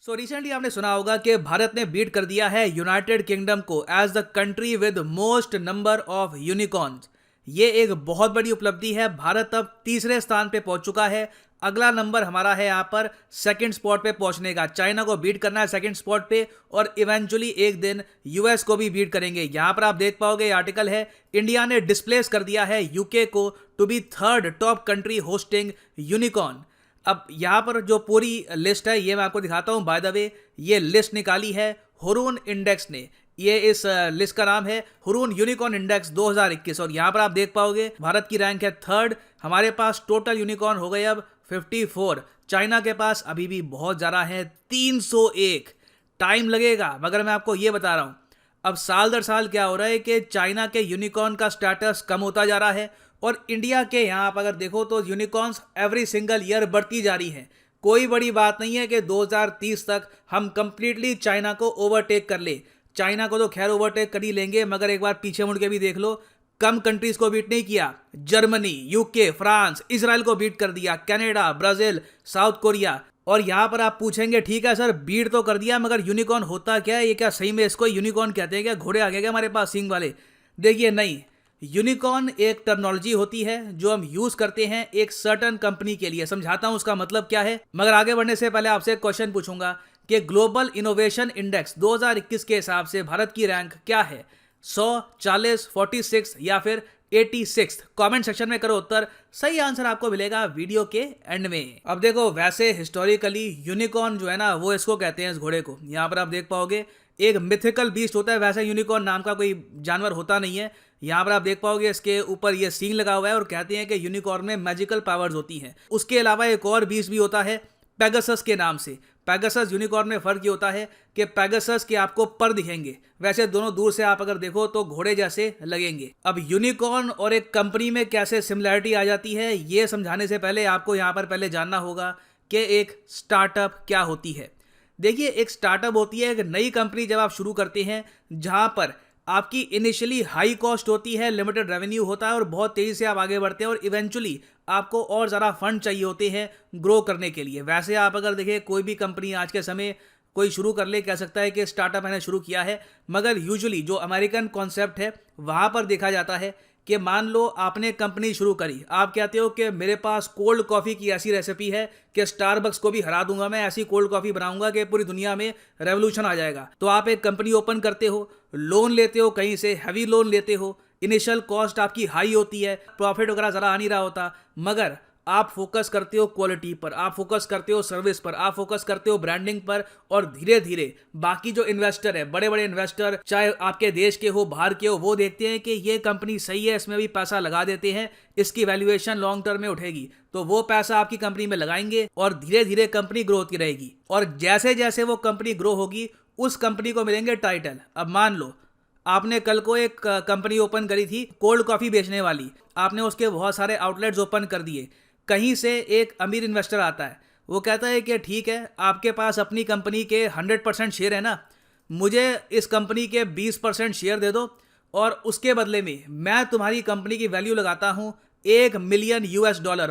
Recently आपने सुना होगा कि भारत ने बीट कर दिया है यूनाइटेड किंगडम को as the country with most number of unicorns. ये एक बहुत बड़ी उपलब्धि है। भारत अब तीसरे स्थान पे पहुंच चुका है। अगला नंबर हमारा है यहाँ पर सेकंड स्पॉट पे पहुंचने का। चाइना को बीट करना है सेकंड स्पॉट पे और इवेंचुअली एक दिन यूएस को भी बीट करेंगे। यहाँ पर आप देख पाओगे आर्टिकल है, इंडिया ने डिस्प्लेस कर दिया है यूके को to be third top country hosting unicorn. अब यहाँ पर जो पूरी लिस्ट है ये मैं आपको दिखाता हूँ। बाय द वे ये लिस्ट निकाली है हुरून इंडेक्स ने। ये इस लिस्ट का नाम है हुरून यूनिकॉर्न इंडेक्स 2021 और यहाँ पर आप देख पाओगे भारत की रैंक है थर्ड। हमारे पास टोटल यूनिकॉर्न हो गए अब 54। चाइना के पास अभी भी बहुत ज़्यादा है 301। टाइम लगेगा मगर मैं आपको ये बता रहा हूँ अब साल दर साल क्या हो रहा है कि चाइना के यूनिकॉर्न का स्टेटस कम होता जा रहा है और इंडिया के यहाँ पर अगर देखो तो यूनिकॉर्न्स एवरी सिंगल ईयर बढ़ती जा रही हैं। कोई बड़ी बात नहीं है कि 2030 तक हम कंप्लीटली चाइना को ओवरटेक कर ले। चाइना को तो खैर ओवरटेक कर ही लेंगे मगर एक बार पीछे मुड़ के भी देख लो, कम कंट्रीज को बीट नहीं किया। जर्मनी, यूके, फ्रांस, इजराइल को बीट कर दिया, कनाडा, ब्राजील, साउथ कोरिया। और यहाँ पर आप पूछेंगे ठीक है सर बीट तो कर दिया मगर यूनिकॉर्न होता क्या है? ये क्या सही में इसको यूनिकॉर्न कहते हैं क्या? घोड़े आ गए क्या हमारे पास सींग वाले? देखिए नहीं, यूनिकॉर्न एक टर्मिनोलॉजी होती है जो हम यूज करते हैं एक सर्टन कंपनी के लिए। समझाता हूं उसका मतलब क्या है मगर आगे बढ़ने से पहले आपसे एक क्वेश्चन पूछूंगा कि ग्लोबल इनोवेशन इंडेक्स 2021 के हिसाब से भारत की रैंक क्या है? 100, 40, 46 या फिर 86? कमेंट सेक्शन में करो उत्तर। सही आंसर आपको मिलेगा वीडियो के एंड में। अब देखो वैसे हिस्टोरिकली यूनिकॉर्न जो है ना वो इसको कहते हैं इस घोड़े को। यहाँ पर आप देख पाओगे एक मिथिकल बीस्ट होता है। वैसे यूनिकॉर्न नाम का कोई जानवर होता नहीं है। यहाँ पर आप देख पाओगे इसके ऊपर ये सींग लगा हुआ है और कहते हैं कि यूनिकॉर्न में मैजिकल पावर्स होती हैं। उसके अलावा एक और बीस्ट भी होता है पेगासस के नाम से। पेगासस यूनिकॉर्न में फर्क ये होता है कि पेगासस के आपको पर दिखेंगे, वैसे दोनों दूर से आप अगर देखो तो घोड़े जैसे लगेंगे। अब यूनिकॉर्न और एक कंपनी में कैसे सिमिलैरिटी आ जाती है ये समझाने से पहले आपको यहाँ पर पहले जानना होगा कि एक स्टार्टअप क्या होती है। देखिए एक स्टार्टअप होती है एक नई कंपनी जब आप शुरू करते हैं जहां पर आपकी इनिशियली हाई कॉस्ट होती है, लिमिटेड रेवेन्यू होता है और बहुत तेज़ी से आप आगे बढ़ते हैं और इवेंचुअली आपको और ज़्यादा फंड चाहिए होते हैं ग्रो करने के लिए। वैसे आप अगर देखें कोई भी कंपनी आज के समय कोई शुरू कर ले कह सकता है कि स्टार्टअप मैंने शुरू किया है, मगर यूजुअली जो अमेरिकन कॉन्सेप्ट है वहाँ पर देखा जाता है कि मान लो आपने कंपनी शुरू करी, आप कहते हो कि मेरे पास कोल्ड कॉफ़ी की ऐसी रेसिपी है कि स्टारबक्स को भी हरा दूंगा, मैं ऐसी कोल्ड कॉफ़ी बनाऊंगा कि पूरी दुनिया में रेवोल्यूशन आ जाएगा। तो आप एक कंपनी ओपन करते हो, लोन लेते हो, कहीं से हैवी लोन लेते हो, इनिशियल कॉस्ट आपकी हाई होती है, प्रॉफिट वगैरह ज़रा आ नहीं रहा होता, मगर आप फोकस करते हो क्वालिटी पर, आप फोकस करते हो सर्विस पर, आप फोकस करते हो ब्रांडिंग पर और धीरे धीरे बाकी जो इन्वेस्टर है, बड़े बड़े इन्वेस्टर चाहे आपके देश के हो बाहर के हो, वो देखते हैं कि ये कंपनी सही है, इसमें भी पैसा लगा देते हैं, इसकी वैल्यूएशन लॉन्ग टर्म में उठेगी, तो वो पैसा आपकी कंपनी में लगाएंगे और धीरे धीरे कंपनी ग्रो होती रहेगी। और जैसे जैसे वो कंपनी ग्रो होगी उस कंपनी को मिलेंगे टाइटल। अब मान लो आपने कल को एक कंपनी ओपन करी थी कोल्ड कॉफ़ी बेचने वाली, आपने उसके बहुत सारे आउटलेट्स ओपन कर दिए। कहीं से एक अमीर इन्वेस्टर आता है, वो कहता है कि ठीक है आपके पास अपनी कंपनी के 100% शेयर है ना, मुझे इस कंपनी के 20% शेयर दे दो और उसके बदले में मैं तुम्हारी कंपनी की वैल्यू लगाता हूँ $1 मिलियन,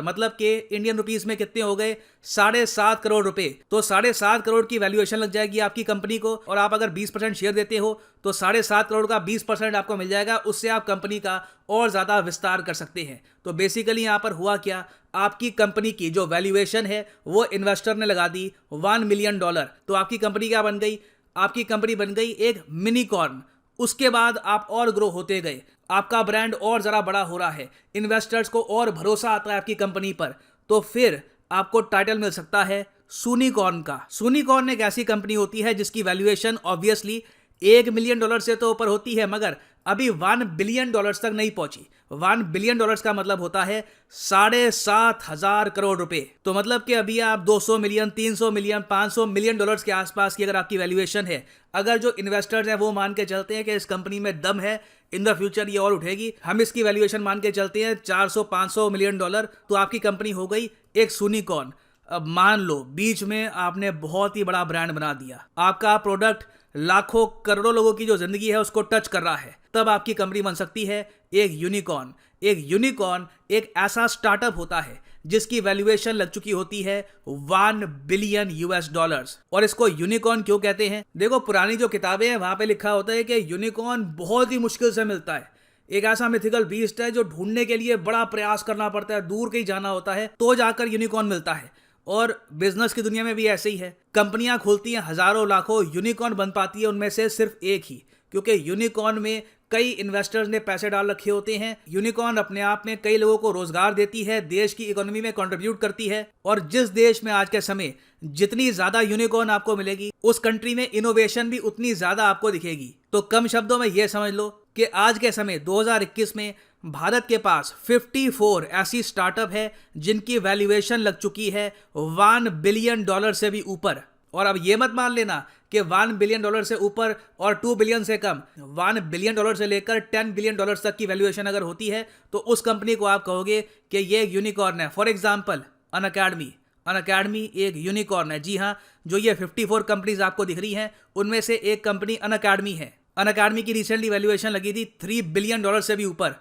मतलब कि इंडियन रुपीस में कितने हो गए 7.5 करोड़ रुपए। तो 7.5 करोड़ की वैल्यूएशन लग जाएगी आपकी कंपनी को और आप अगर 20% शेयर देते हो तो 7.5 करोड़ का 20% आपको मिल जाएगा। उससे आप कंपनी का और ज़्यादा विस्तार कर सकते हैं। तो बेसिकली यहाँ पर हुआ क्या, आपकी कंपनी की जो वैल्यूएशन है वो इन्वेस्टर ने लगा दी $1 मिलियन। तो आपकी कंपनी क्या बन गई? आपकी कंपनी बन गई एक मिनीकॉर्न। उसके बाद आप और ग्रो होते गए, आपका ब्रांड और ज़रा बड़ा हो रहा है, इन्वेस्टर्स को और भरोसा आता है आपकी कंपनी पर, तो फिर आपको टाइटल मिल सकता है सूनिकॉर्न का। सूनिकॉर्न एक ऐसी कंपनी होती है जिसकी वैल्यूएशन ऑब्वियसली $1 मिलियन से तो ऊपर होती है मगर अभी $1 बिलियन तक नहीं पहुंची। $1 बिलियन का मतलब होता है 7,500 करोड़ रुपए। तो मतलब कि अभी आप 200 मिलियन, 300 मिलियन, 500 मिलियन डॉलर्स के आसपास की अगर आपकी वैल्यूएशन है, अगर जो इन्वेस्टर्स हैं वो मान के चलते हैं कि इस कंपनी में दम है, इन द फ्यूचर ये और उठेगी, हम इसकी वैल्यूएशन मान के चलते हैं $400-500 मिलियन, तो आपकी कंपनी हो गई एक सूनिकॉर्न। अब मान लो बीच में आपने बहुत ही बड़ा ब्रांड बना दिया, आपका प्रोडक्ट लाखों करोड़ों लोगों की जो जिंदगी है उसको टच कर रहा है, तब आपकी कंपनी बन सकती है एक यूनिकॉर्न। एक यूनिकॉर्न एक ऐसा स्टार्टअप होता है जिसकी वैल्यूएशन लग चुकी होती है 1 बिलियन यूएस डॉलर्स। और इसको यूनिकॉर्न क्यों कहते हैं? देखो, पुरानी जो किताबें हैं वहां पे लिखा होता है कि यूनिकॉर्न बहुत ही मुश्किल से मिलता है, एक ऐसा मिथिकल बीस्ट है जो ढूंढने के लिए बड़ा प्रयास करना पड़ता है, दूर कहीं जाना होता है तो जाकर यूनिकॉर्न मिलता है। और बिजनेस की दुनिया में भी ऐसे ही है, कंपनियां खोलती हैं हजारों लाखों, यूनिकॉर्न बन पाती है उनमें से सिर्फ एक ही, क्योंकि यूनिकॉर्न में कई इन्वेस्टर्स ने पैसे डाल रखे होते हैं। यूनिकॉर्न अपने आप में कई लोगों को रोजगार देती है, देश की इकोनॉमी में कंट्रीब्यूट करती है। और जिस देश में आज के समय जितनी ज्यादा यूनिकॉर्न आपको मिलेगी, उस कंट्री में इनोवेशन भी उतनी ज्यादा आपको दिखेगी। तो कम शब्दों में यह समझ लो कि आज के समय 2021 में भारत के पास 54 ऐसी स्टार्टअप है जिनकी वैल्यूएशन लग चुकी है 1 बिलियन डॉलर से भी ऊपर। और अब ये मत मान लेना कि 1 बिलियन डॉलर से ऊपर और 2 बिलियन से कम, 1 बिलियन डॉलर से लेकर 10 बिलियन डॉलर तक की वैल्यूएशन अगर होती है तो उस कंपनी को आप कहोगे कि ये एक यूनिकॉर्न है। फॉर एग्जांपल अनअकैडमी एक यूनिकॉर्न है। जी हाँ, जो ये 54 कंपनीज आपको दिख रही हैं उनमें से एक कंपनी अनअकैडमी है। अनअकैडमी की रिसेंटली वैल्यूएशन लगी थी 3 बिलियन डॉलर से भी ऊपर।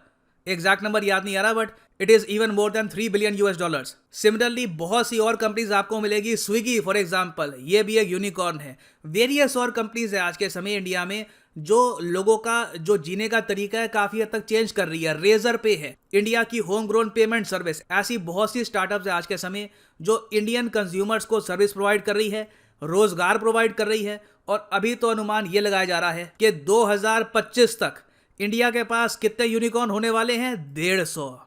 एग्जैक्ट नंबर याद नहीं आ रहा, but it is even more than 3 billion US dollars. Similarly बहुत सी और कंपनीज आपको मिलेगी। स्विगी फॉर एग्जांपल, ये भी एक यूनिकॉर्न है। वेरियस और कंपनीज है आज के समय इंडिया में जो लोगों का जो जीने का तरीका है काफी हद तक चेंज कर रही है। रेजर पे है, इंडिया की होम ग्रोन पेमेंट सर्विस। ऐसी बहुत सी स्टार्टअप्स है आज के समय जो इंडियन कंज्यूमर्स को सर्विस प्रोवाइड कर रही है, रोजगार प्रोवाइड कर रही है। और अभी तो अनुमान ये लगाया जा रहा है कि 2025 तक इंडिया के पास कितने यूनिकॉर्न होने वाले हैं? 150।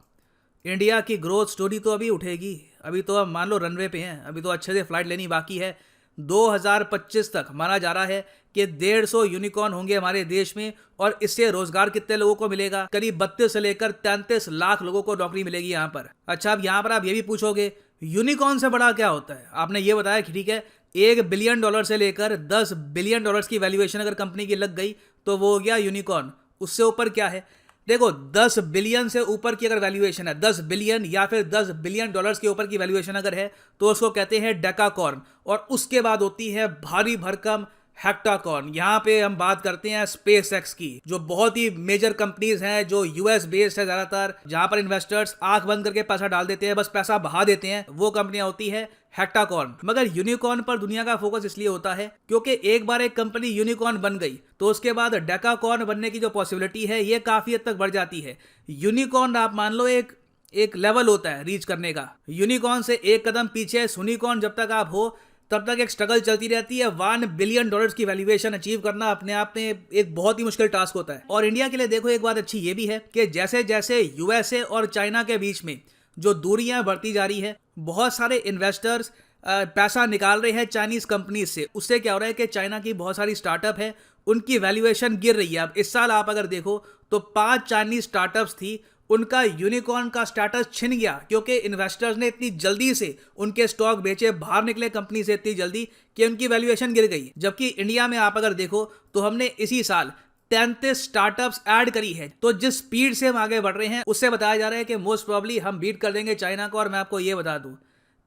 इंडिया की ग्रोथ स्टोरी तो अभी उठेगी, अभी तो हम मान लो रनवे पे हैं, अभी तो अच्छे से फ्लाइट लेनी बाकी है। 2025 तक माना जा रहा है कि 150 यूनिकॉर्न होंगे हमारे देश में। और इससे रोजगार कितने लोगों को मिलेगा? करीब 32 से लेकर 33 लाख लोगों को नौकरी मिलेगी यहाँ पर। अच्छा, अब यहाँ पर आप ये भी पूछोगे यूनिकॉर्न से बड़ा क्या होता है? आपने ये बताया कि ठीक है, 1 बिलियन डॉलर से लेकर 10 बिलियन डॉलर्स की वैल्यूएशन अगर कंपनी की लग गई तो वो हो गया यूनिकॉर्न। उससे ऊपर क्या है? देखो, 10 बिलियन से ऊपर की अगर वैल्यूएशन है, 10 बिलियन या फिर 10 बिलियन डॉलर्स के ऊपर की वैल्यूएशन अगर है तो उसको कहते हैं डेकाकॉर्न। और उसके बाद होती है भारी भरकम हेक्टाकॉर्न। यहाँ पे हम बात करते हैं स्पेस एक्स की, जो बहुत ही मेजर कंपनीज हैं, जो यूएस बेस्ड है ज्यादातर, जहां पर इन्वेस्टर्स आंख बंद करके पैसा डाल देते हैं, बस पैसा बहा देते हैं, वो कंपनियां होती है हेक्टाकॉर्न। मगर यूनिकॉर्न पर दुनिया का फोकस इसलिए होता है क्योंकि एक बार एक कंपनी यूनिकॉर्न बन गई तो उसके बाद डेकाकॉर्न बनने की जो पॉसिबिलिटी है ये काफी हद तक बढ़ जाती है। यूनिकॉर्न आप मान लो एक लेवल होता है रीच करने का। यूनिकॉर्न से एक कदम पीछे सुनिकॉर्न जब तक आप हो तब तक एक स्ट्रगल चलती रहती है। 1 बिलियन डॉलर्स की वैल्यूएशन अचीव करना अपने आप में एक बहुत ही मुश्किल टास्क होता है। और इंडिया के लिए देखो, एक बात अच्छी ये भी है कि जैसे जैसे यूएसए और चाइना के बीच में जो दूरियां बढ़ती जा रही है, बहुत सारे इन्वेस्टर्स पैसा निकाल रहे हैं चाइनीज कंपनीज से। उससे क्या हो रहा है कि चाइना की बहुत सारी स्टार्टअप है, उनकी वैल्यूएशन गिर रही है। अब इस साल आप अगर देखो तो 5 चाइनीज स्टार्टअप्स थी, उनका यूनिकॉर्न का स्टेटस छिन गया क्योंकि इन्वेस्टर्स ने इतनी जल्दी से उनके स्टॉक बेचे, बाहर निकले कंपनी से इतनी जल्दी कि उनकी वैल्यूएशन गिर गई। जबकि इंडिया में आप अगर देखो तो हमने इसी साल 33 स्टार्टअप्स ऐड करी है। तो जिस स्पीड से हम आगे बढ़ रहे हैं उससे बताया जा रहा है कि मोस्ट प्रॉब्ली हम बीट कर देंगे चाइना को। और मैं आपको ये बता दूं,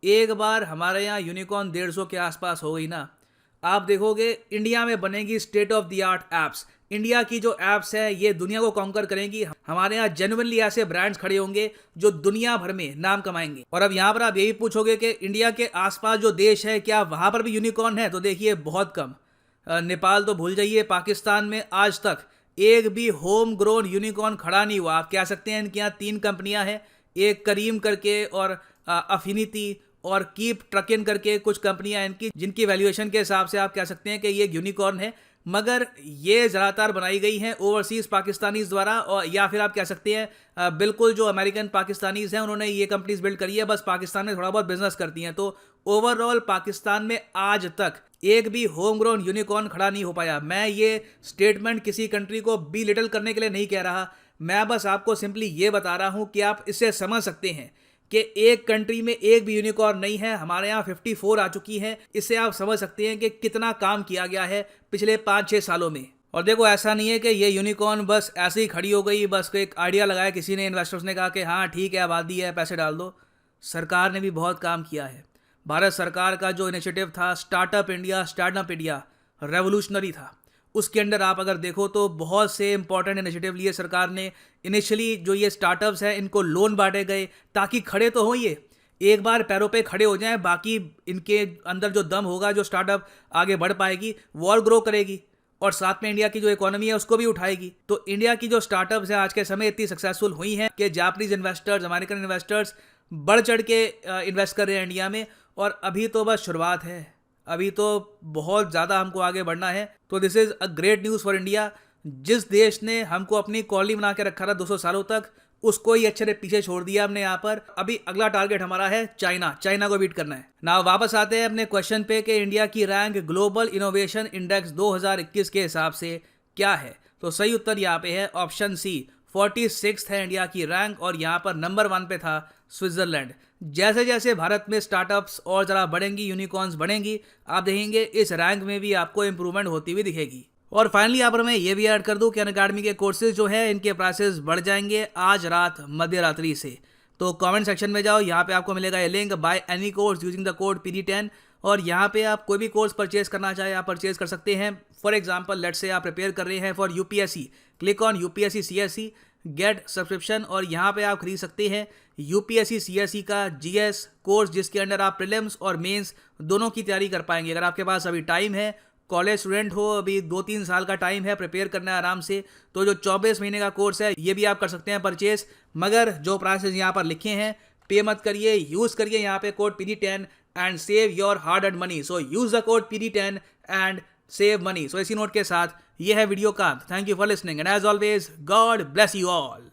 एक बार हमारे यहाँ यूनिकॉर्न 150 के आसपास हो गई ना, आप देखोगे इंडिया में बनेगी state of the art apps. India की जो एप्स है ये दुनिया को कॉन्कर करेंगी। हमारे यहाँ जेन्युइनली ऐसे ब्रांड्स खड़े होंगे जो दुनिया भर में नाम कमाएंगे। और अब यहाँ पर आप यही पूछोगे कि इंडिया के आसपास जो देश है क्या वहां पर भी यूनिकॉर्न है? तो देखिए बहुत कम। नेपाल तो भूल जाइए, पाकिस्तान में आज तक एक भी होम ग्रोन यूनिकॉर्न खड़ा नहीं हुआ। आप कह सकते हैं इनके यहाँ 3 कंपनियां हैं, एक करीम करके और अफिनिटी और कीप ट्रकिन करके कुछ कंपनियां इनकी, जिनकी वैल्यूएशन के हिसाब से आप कह सकते हैं कि ये यूनिकॉर्न है। मगर ये ज़्यादातर बनाई गई हैं ओवरसीज़ पाकिस्तानीज़ द्वारा, और या फिर आप कह सकते हैं बिल्कुल जो अमेरिकन पाकिस्तानीज़ हैं उन्होंने ये कंपनीज बिल्ड करी है, बस पाकिस्तान में थोड़ा बहुत बिजनेस करती हैं। तो ओवरऑल पाकिस्तान में आज तक एक भी होम ग्रोन यूनिकॉर्न खड़ा नहीं हो पाया। मैं ये स्टेटमेंट किसी कंट्री को बी लिटल करने के लिए नहीं कह रहा, मैं बस आपको सिंपली ये बता रहा हूँ कि आप इससे समझ सकते हैं कि एक कंट्री में एक भी यूनिकॉर्न नहीं है। हमारे यहाँ 54 आ चुकी हैं। इससे आप समझ सकते हैं कि कितना काम किया गया है पिछले 5-6 सालों में। और देखो, ऐसा नहीं है कि ये यूनिकॉर्न बस ऐसे ही खड़ी हो गई, बस एक आइडिया लगाया किसी ने, इन्वेस्टर्स ने कहा कि हाँ ठीक है आबादी है पैसे डाल दो। सरकार ने भी बहुत काम किया है। भारत सरकार का जो इनिशिएटिव था स्टार्टअप इंडिया रेवोल्यूशनरी था। उसके अंडर आप अगर देखो तो बहुत से इंपॉर्टेंट इनिशिएटिव लिए सरकार ने। इनिशियली जो ये स्टार्टअप्स हैं इनको लोन बांटे गए ताकि खड़े तो हो ये। एक बार पैरों पे खड़े हो जाएं, बाकी इनके अंदर जो दम होगा, जो स्टार्टअप आगे बढ़ पाएगी वो और ग्रो करेगी और साथ में इंडिया की जो इकोनॉमी है उसको भी उठाएगी। तो इंडिया की जो स्टार्टअप्स हैं आज के समय इतनी सक्सेसफुल हुई हैं कि जापानीज इन्वेस्टर्स, अमेरिकन इन्वेस्टर्स बढ़ चढ़ के इन्वेस्ट कर रहे हैं इंडिया में। और अभी तो बस शुरुआत है, अभी तो बहुत ज़्यादा हमको आगे बढ़ना है। तो this is a great news for India. जिस देश ने हमको अपनी कॉलोनी बना के रखा था 200 सालों तक, उसको ही अच्छे से पीछे छोड़ दिया हमने यहाँ पर। अभी अगला टारगेट हमारा है चाइना को बीट करना है ना। वापस आते हैं अपने क्वेश्चन पे कि इंडिया की रैंक ग्लोबल इनोवेशन इंडेक्स 2021 के हिसाब से क्या है। तो सही उत्तर यहाँ पे है ऑप्शन सी, 46 है इंडिया की रैंक और यहाँ पर नंबर 1 पे था स्विट्जरलैंड। जैसे जैसे भारत में स्टार्टअप्स और ज़रा बढ़ेंगी, यूनिकॉर्न्स बढ़ेंगी, आप देखेंगे इस रैंक में भी आपको इंप्रूवमेंट होती हुई दिखेगी। और फाइनली यहाँ पर मैं ये भी ऐड कर दूं कि अनअकैडमी के कोर्सेज जो है इनके प्राइसेस बढ़ जाएंगे आज रात मध्य रात्रि से। तो कमेंट सेक्शन में जाओ, यहाँ पे आपको मिलेगा ये link, by any course using the code PD10। और यहाँ पे आप कोई भी कोर्स परचेज करना चाहे आप परचेज कर सकते हैं। फॉर एग्जाम्पल लेट्स से आप प्रिपेयर कर रहे हैं for UPSC, click on UPSC CSE get subscription और यहाँ पे आप खरीद सकते हैं UPSC CSE का GS कोर्स, जिसके अंडर आप प्रीलिम्स और मेंस दोनों की तैयारी कर पाएंगे। अगर आपके पास अभी टाइम है, कॉलेज स्टूडेंट हो, अभी 2-3 साल का टाइम है, प्रिपेयर करना है आराम से, तो जो 24 महीने का कोर्स है ये भी आप कर सकते हैं परचेज। मगर जो प्राइसेस यहाँ पर लिखे हैं पे मत करिए, यूज़ करिए यहाँ पे code PD10 and save your hard earned money. So use the code PD10 and save money. So इसी नोट के साथ ये है वीडियो का। Thank you for listening and as always God bless you all.